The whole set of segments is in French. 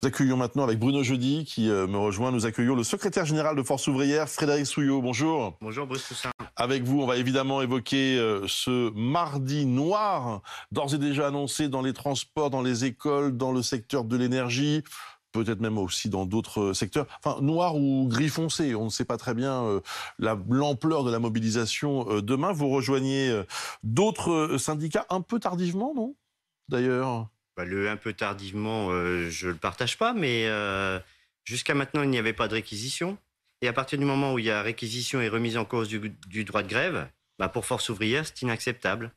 Nous accueillons maintenant avec Bruno Jeudi qui me rejoint. Nous accueillons le secrétaire général de Force ouvrière, Frédéric Souillot. Bonjour. Bonjour Bruce Toussaint. Avec vous, on va évidemment évoquer ce mardi noir, d'ores et déjà annoncé dans les transports, dans les écoles, dans le secteur de l'énergie, peut-être même aussi dans d'autres secteurs. Enfin, noir ou gris foncé, on ne sait pas très bien l'ampleur de la mobilisation demain. Vous rejoignez d'autres syndicats un peu tardivement, non? D'ailleurs. Un peu tardivement, je ne le partage pas, mais jusqu'à maintenant, il n'y avait pas de réquisition. Et à partir du moment où il y a réquisition et remise en cause du droit de grève, pour Force ouvrière, c'est inacceptable.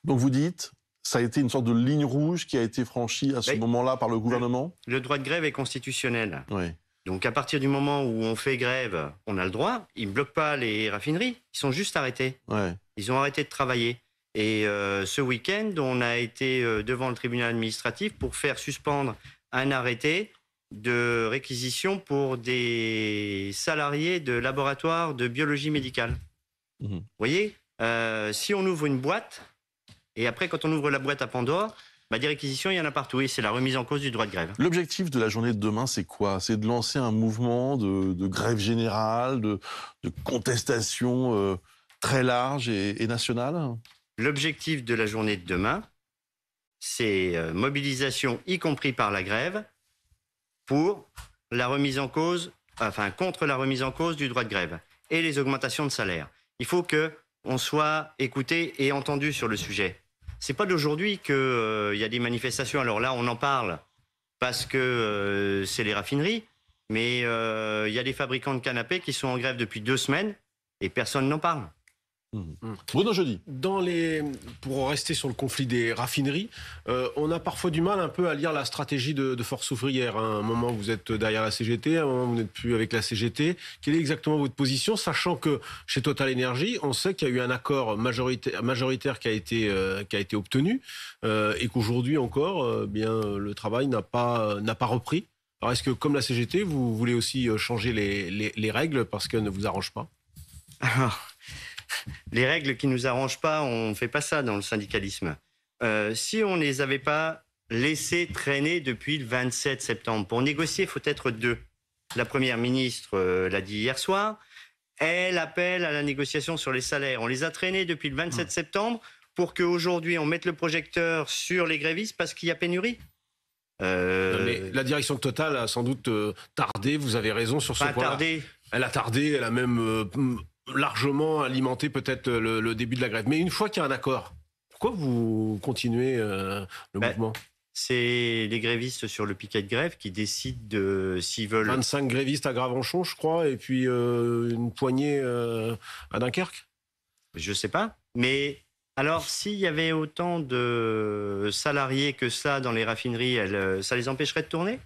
Donc vous dites, ça a été une sorte de ligne rouge qui a été franchie à ce moment-là par le gouvernement? Le droit de grève est constitutionnel. Oui. Donc à partir du moment où on fait grève, on a le droit. Ils ne bloquent pas les raffineries, ils sont juste arrêtés. Ouais. Ils ont arrêté de travailler. Et ce week-end, on a été devant le tribunal administratif pour faire suspendre un arrêté de réquisition pour des salariés de laboratoires de biologie médicale. Vous voyez, si on ouvre une boîte, et après, quand on ouvre la boîte à Pandore, des réquisitions, il y en a partout. Et c'est la remise en cause du droit de grève. L'objectif de la journée de demain, c'est quoi? C'est de lancer un mouvement de grève générale, de contestation très large et nationale? L'objectif de la journée de demain, c'est mobilisation, y compris par la grève, pour la remise en cause, contre la remise en cause du droit de grève et les augmentations de salaire. Il faut qu'on soit écouté et entendu sur le sujet. C'est pas d'aujourd'hui qu'il y a des manifestations. Alors là, on en parle parce que c'est les raffineries, mais il y a des fabricants de canapés qui sont en grève depuis 2 semaines et personne n'en parle. Bruno Jeudi. Pour rester sur le conflit des raffineries, on a parfois du mal un peu à lire la stratégie de Force ouvrière. À un moment, vous êtes derrière la CGT, à un moment, vous n'êtes plus avec la CGT. Quelle est exactement votre position, sachant que chez Total Energy, on sait qu'il y a eu un accord majoritaire qui a été obtenu et qu'aujourd'hui encore, le travail n'a pas repris. Alors, est-ce que, comme la CGT, vous voulez aussi changer les règles parce qu'elles ne vous arrangent pas? Les règles qui nous arrangent pas, on fait pas ça dans le syndicalisme. Si on les avait pas laissées traîner depuis le 27 septembre, pour négocier, il faut être 2. La première ministre l'a dit hier soir, elle appelle à la négociation sur les salaires. On les a traînés depuis le 27 septembre pour qu'aujourd'hui on mette le projecteur sur les grévistes parce qu'il y a pénurie. Mais la direction de Total a sans doute tardé, vous avez raison sur ce point-là. Elle a tardé, elle a même largement alimenté peut-être le début de la grève. Mais une fois qu'il y a un accord, pourquoi vous continuez le mouvement? C'est les grévistes sur le piquet de grève qui décident de s'ils veulent... 25 grévistes à Gravenchon, je crois, et puis une poignée à Dunkerque? Je sais pas. Mais alors, s'il y avait autant de salariés que ça dans les raffineries, ça les empêcherait de tourner?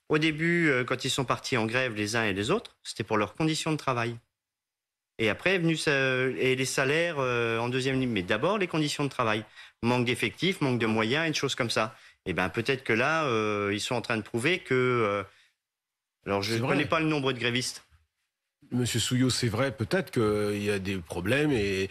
Au début, quand ils sont partis en grève les uns et les autres, c'était pour leurs conditions de travail. Et après est venu et les salaires en deuxième ligne. Mais d'abord, les conditions de travail. Manque d'effectifs, manque de moyens et de choses comme ça. Et peut-être que là, ils sont en train de prouver que... alors, je ne connais pas le nombre de grévistes. Monsieur Souillot, c'est vrai, peut-être qu'il y a des problèmes et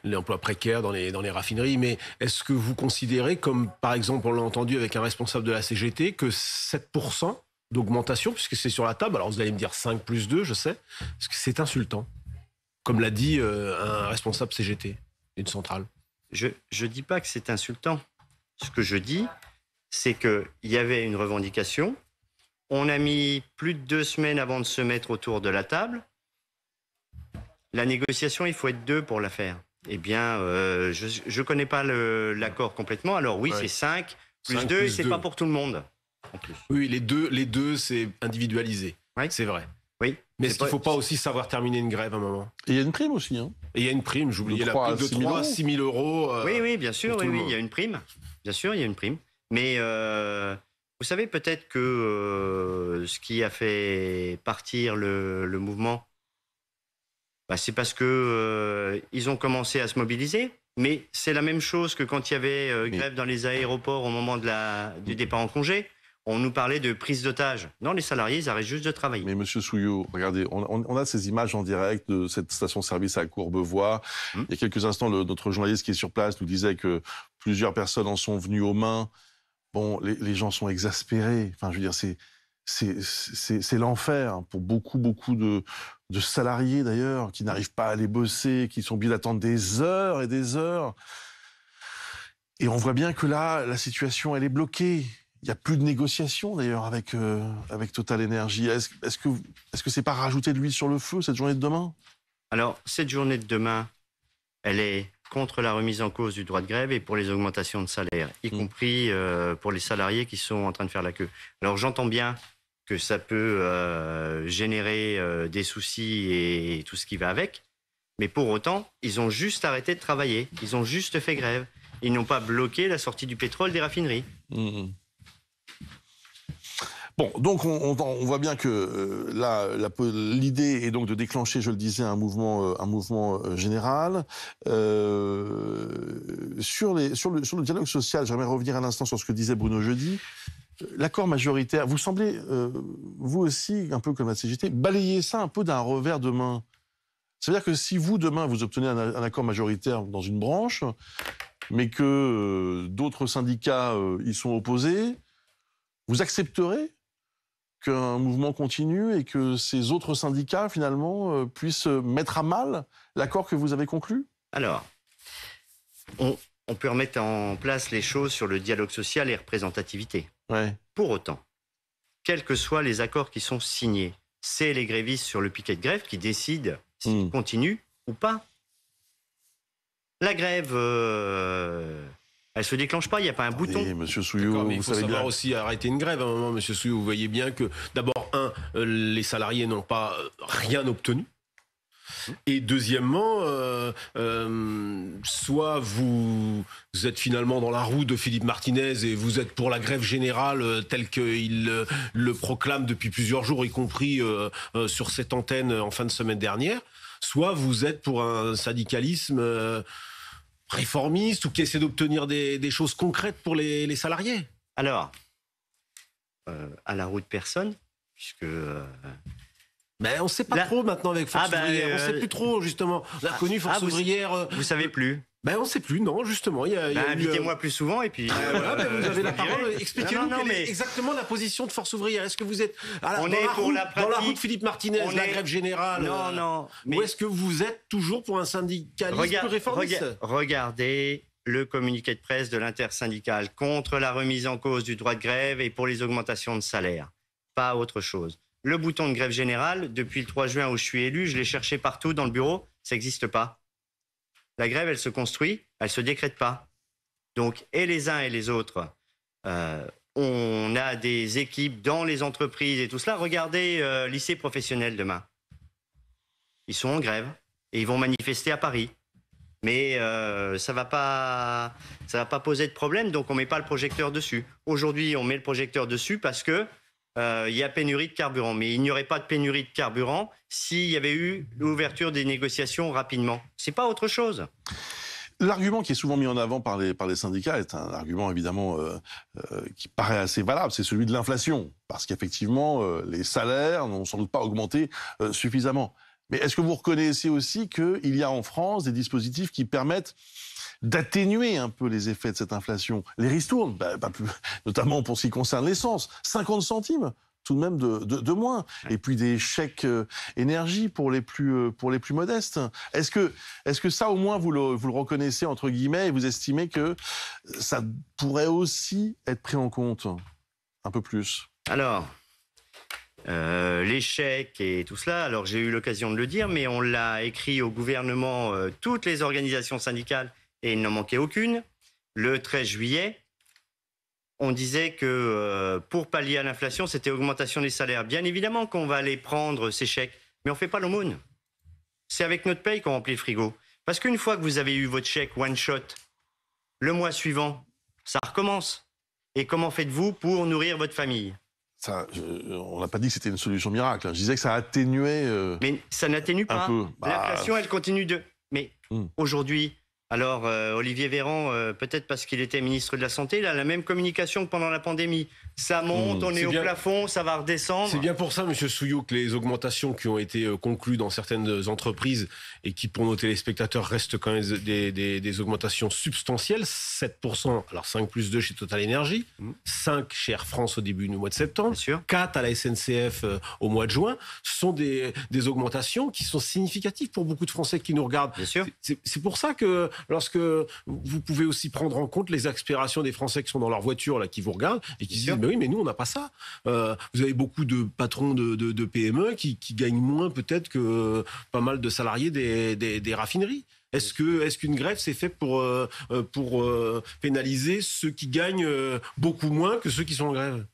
l'emploi précaire dans les raffineries, mais est-ce que vous considérez, comme par exemple on l'a entendu avec un responsable de la CGT, que 7% d'augmentation, puisque c'est sur la table, alors vous allez me dire 5 plus 2, je sais, parce que c'est insultant, comme l'a dit un responsable CGT d'une centrale? Je ne dis pas que c'est insultant. Ce que je dis, c'est qu'il y avait une revendication. On a mis plus de 2 semaines avant de se mettre autour de la table. La négociation, il faut être 2 pour la faire. Eh bien, je ne connais pas l'accord complètement. Alors oui, c'est 5 plus 2, et ce n'est pas pour tout le monde. En plus. Oui, les deux c'est individualisé. Oui. C'est vrai. Oui. Mais est-ce qu'il ne faut pas aussi savoir terminer une grève à un moment? Et il y a une prime aussi. Hein. Et il y a une prime, j'oubliais la prime de 3 à 6 000 euros. Oui, bien sûr, il y a une prime. Bien sûr, il y a une prime. Mais vous savez peut-être que ce qui a fait partir le mouvement, c'est parce que ils ont commencé à se mobiliser. Mais c'est la même chose que quand il y avait grève dans les aéroports au moment du départ en congé. On nous parlait de prise d'otages. Non, les salariés, ils arrêtent juste de travailler. Mais monsieur Souillot, regardez, on a ces images en direct de cette station-service à Courbevoie. Il y a quelques instants, notre journaliste qui est sur place nous disait que plusieurs personnes en sont venues aux mains bon, les gens sont exaspérés. Enfin, je veux dire, c'est l'enfer hein, pour beaucoup de salariés d'ailleurs qui n'arrivent pas à aller bosser, qui sont obligés d'attendre des heures et des heures. Et on voit bien que là, la situation, elle est bloquée. Il n'y a plus de négociation d'ailleurs avec Total Energy. Est-ce que c'est pas rajouter de l'huile sur le feu cette journée de demain? Alors, cette journée de demain, elle est contre la remise en cause du droit de grève et pour les augmentations de salaire, y compris pour les salariés qui sont en train de faire la queue. Alors, j'entends bien que ça peut générer des soucis et tout ce qui va avec, mais pour autant, ils ont juste arrêté de travailler, ils ont juste fait grève. Ils n'ont pas bloqué la sortie du pétrole des raffineries. Bon, donc on voit bien que l'idée est donc de déclencher, je le disais, un mouvement général. Sur le dialogue social, j'aimerais revenir un instant sur ce que disait Bruno Jeudi. L'accord majoritaire, vous semblez, vous aussi, un peu comme la CGT, balayer ça un peu d'un revers de main. C'est-à-dire que si vous, demain, vous obtenez un accord majoritaire dans une branche, mais que d'autres syndicats y sont opposés, vous accepterez qu'un mouvement continue et que ces autres syndicats, finalement, puissent mettre à mal l'accord que vous avez conclu? Alors, on peut remettre en place les choses sur le dialogue social et représentativité. Ouais. Pour autant, quels que soient les accords qui sont signés, c'est les grévistes sur le piquet de grève qui décident s'ils continuent ou pas. La grève, elle se déclenche pas, il n'y a pas un bouton. Monsieur Souillot, mais il faut savoir aussi arrêter une grève à un moment, monsieur Souillot. Vous voyez bien que, d'abord, les salariés n'ont pas rien obtenu. Et deuxièmement, soit vous êtes finalement dans la roue de Philippe Martinez et vous êtes pour la grève générale telle qu'il le proclame depuis plusieurs jours, y compris sur cette antenne en fin de semaine dernière, soit vous êtes pour un syndicalisme réformiste ou qui essaie d'obtenir des choses concrètes pour les salariés. Alors, à la roue de personne, puisque... Mais on ne sait pas trop maintenant avec Force ouvrière. On ne sait plus trop, justement. On a connu Force ouvrière... Vous savez plus. On ne sait plus, non, justement. Invitez-moi plus souvent et puis... Voilà, vous avez la parole. Expliquez-nous quelle est exactement la position de Force ouvrière. Est-ce que vous êtes dans la roue de Philippe Martinez, la grève générale? Non. Ou est-ce que vous êtes toujours pour un syndicalisme plus réformiste? Regardez le communiqué de presse de l'intersyndicale contre la remise en cause du droit de grève et pour les augmentations de salaire. Pas autre chose. Le bouton de grève générale, depuis le 3 juin où je suis élu, je l'ai cherché partout dans le bureau, ça n'existe pas. La grève, elle se construit, elle ne se décrète pas. Donc, et les uns et les autres, on a des équipes dans les entreprises et tout cela. Regardez lycée professionnel demain. Ils sont en grève et ils vont manifester à Paris. Mais ça va pas poser de problème, donc on ne met pas le projecteur dessus. Aujourd'hui, on met le projecteur dessus parce que il y a pénurie de carburant. Mais il n'y aurait pas de pénurie de carburant s'il y avait eu l'ouverture des négociations rapidement. C'est pas autre chose. L'argument qui est souvent mis en avant par les syndicats est un argument évidemment qui paraît assez valable, c'est celui de l'inflation. Parce qu'effectivement, les salaires n'ont sans doute pas augmenté suffisamment. Mais est-ce que vous reconnaissez aussi qu'il y a en France des dispositifs qui permettent d'atténuer un peu les effets de cette inflation? Les ristournes, pas plus, notamment pour ce qui concerne l'essence, 50 centimes tout de même de moins. Et puis des chèques énergie pour les plus modestes. Est-ce que ça, au moins, vous le reconnaissez, entre guillemets, et vous estimez que ça pourrait aussi être pris en compte un peu plus? Alors, les chèques et tout cela, alors j'ai eu l'occasion de le dire, mais on l'a écrit au gouvernement, toutes les organisations syndicales, et il n'en manquait aucune. Le 13 juillet, on disait que pour pallier à l'inflation, c'était augmentation des salaires. Bien évidemment qu'on va aller prendre ces chèques, mais on ne fait pas l'aumône. C'est avec notre paye qu'on remplit le frigo. Parce qu'une fois que vous avez eu votre chèque one shot, le mois suivant, ça recommence. Et comment faites-vous pour nourrir votre famille ? Ça, on n'a pas dit que c'était une solution miracle. Je disais que ça atténuait. Mais ça n'atténue pas. Un peu. L'inflation, elle continue de. Mais aujourd'hui, Alors, Olivier Véran, peut-être parce qu'il était ministre de la Santé, il a la même communication que pendant la pandémie. Ça monte, on est au plafond, ça va redescendre. C'est bien pour ça, Monsieur Souillot, que les augmentations qui ont été conclues dans certaines entreprises et qui, pour nos téléspectateurs, restent quand même des augmentations substantielles. 7%, alors 5 plus 2 chez Total Énergie, 5 chez Air France au début du mois de septembre, 4 à la SNCF au mois de juin. Ce sont des augmentations qui sont significatives pour beaucoup de Français qui nous regardent. Bien sûr. C'est pour ça que lorsque vous pouvez aussi prendre en compte les aspirations des Français qui sont dans leur voiture, là, qui vous regardent et qui se disent mais oui, mais nous on n'a pas ça. Vous avez beaucoup de patrons de PME qui gagnent moins peut-être que pas mal de salariés des raffineries. Est-ce qu'une grève c'est fait pour pénaliser ceux qui gagnent beaucoup moins que ceux qui sont en grève?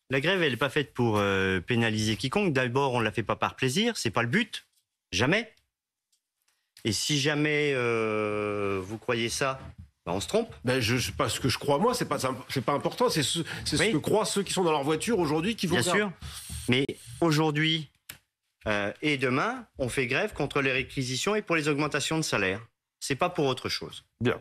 La grève, elle n'est pas faite pour pénaliser quiconque. D'abord, on ne la fait pas par plaisir, c'est pas le but, jamais. Et si jamais vous croyez ça, ben on se trompe. Ben je sais pas ce que je crois moi, c'est pas important, c'est ce que croient ceux qui sont dans leur voiture aujourd'hui qui vont Bien sûr. Mais aujourd'hui et demain, on fait grève contre les réquisitions et pour les augmentations de salaire. C'est pas pour autre chose. Bien.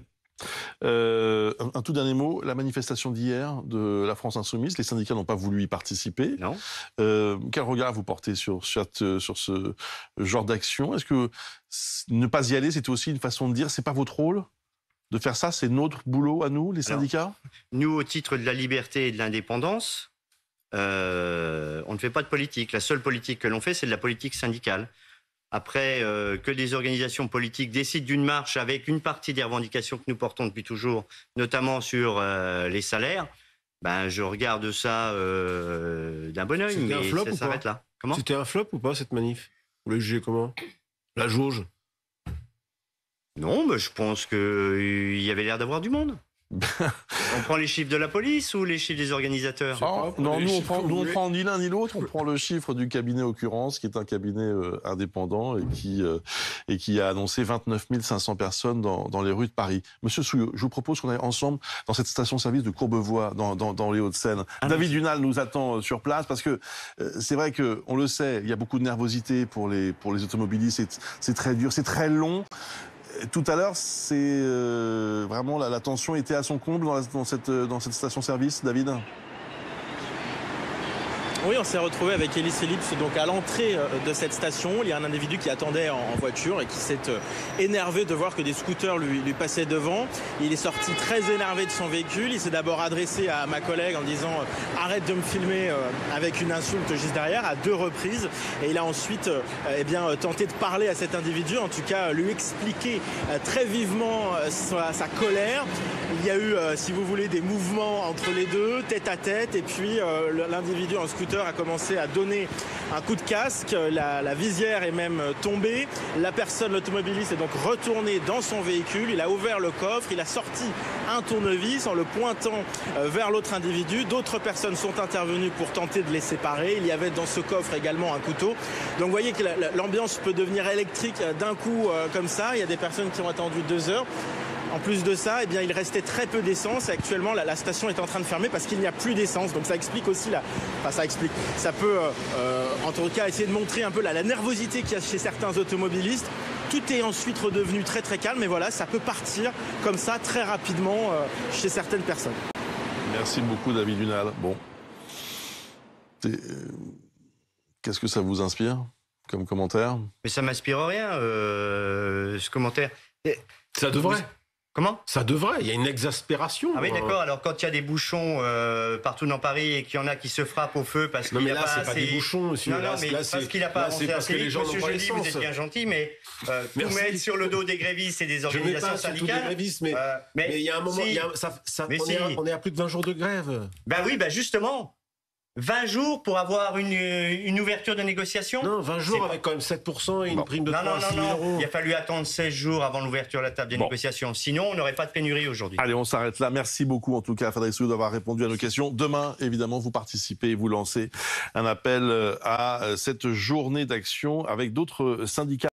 Un tout dernier mot, la manifestation d'hier de la France Insoumise, les syndicats n'ont pas voulu y participer. Non. Quel regard vous portez sur ce genre d'action? Est-ce que ne pas y aller, c'était aussi une façon de dire c'est pas votre rôle de faire ça, c'est notre boulot à nous, les syndicats? Nous, au titre de la liberté et de l'indépendance, on ne fait pas de politique. La seule politique que l'on fait, c'est de la politique syndicale. Après, que des organisations politiques décident d'une marche avec une partie des revendications que nous portons depuis toujours, notamment sur les salaires, ben, je regarde ça d'un bon oeil, mais ça s'arrête là. Comment ? C'était un flop ou pas, cette manif? Vous le jugez comment? La jauge? Non, mais je pense qu'il y avait l'air d'avoir du monde. On prend les chiffres de la police ou les chiffres des organisateurs? Non, nous on prend ni l'un ni l'autre, on prend le chiffre du cabinet Occurrence, qui est un cabinet indépendant et qui a annoncé 29 500 personnes dans les rues de Paris. Monsieur Souillot, je vous propose qu'on aille ensemble dans cette station-service de Courbevoie, dans les Hauts-de-Seine. David Dunal nous attend sur place parce que c'est vrai qu'on le sait, il y a beaucoup de nervosité pour les automobilistes, c'est très dur, c'est très long. Tout à l'heure, c'est vraiment la tension était à son comble dans cette station-service, David? Oui, on s'est retrouvé avec Elis Phillips donc à l'entrée de cette station. Il y a un individu qui attendait en voiture et qui s'est énervé de voir que des scooters lui passaient devant. Il est sorti très énervé de son véhicule. Il s'est d'abord adressé à ma collègue en disant « Arrête de me filmer » avec une insulte juste derrière à 2 reprises. Et il a ensuite tenté de parler à cet individu, en tout cas lui expliquer très vivement sa colère. Il y a eu, si vous voulez, des mouvements entre les deux, tête à tête, et puis l'individu en scooter a commencé à donner un coup de casque, la visière est même tombée, l'automobiliste est donc retourné dans son véhicule, il a ouvert le coffre, il a sorti un tournevis en le pointant vers l'autre individu, d'autres personnes sont intervenues pour tenter de les séparer, il y avait dans ce coffre également un couteau, donc vous voyez que l'ambiance peut devenir électrique d'un coup comme ça, il y a des personnes qui ont attendu 2 heures. En plus de ça, il restait très peu d'essence. Actuellement, la station est en train de fermer parce qu'il n'y a plus d'essence. Donc ça explique aussi ça peut, en tout cas, essayer de montrer un peu la nervosité qu'il y a chez certains automobilistes. Tout est ensuite redevenu très très calme. Mais voilà, ça peut partir comme ça très rapidement chez certaines personnes. Merci beaucoup, David Dunal. Bon, qu'est-ce que ça vous inspire comme commentaire? Mais ça m'inspire rien, ce commentaire. Ça devrait. Comment? Ça devrait, il y a une exaspération. Ah oui, d'accord, alors quand il y a des bouchons partout dans Paris et qu'il y en a qui se frappent au feu parce qu'il n'y a pas assez... Non mais là, c'est pas des bouchons, monsieur. Non, mais parce qu'il n'a pas avancé assez vite. Monsieur Joly, vous êtes bien gentil, mais tout mettre sur le dos des grévistes et des organisations syndicales... Grévistes, mais il y a un moment, on est à plus de 20 jours de grève. Ben oui, justement. 20 jours pour avoir une ouverture de négociation? Non, 20 jours avec quand même 7% et une prime de 3 à 6 000 euros. Il a fallu attendre 16 jours avant l'ouverture de la table des négociations. Sinon, on n'aurait pas de pénurie aujourd'hui. Allez, on s'arrête là. Merci beaucoup, en tout cas, Frédéric Souillot, d'avoir répondu à nos questions. Demain, évidemment, vous participez et vous lancez un appel à cette journée d'action avec d'autres syndicats.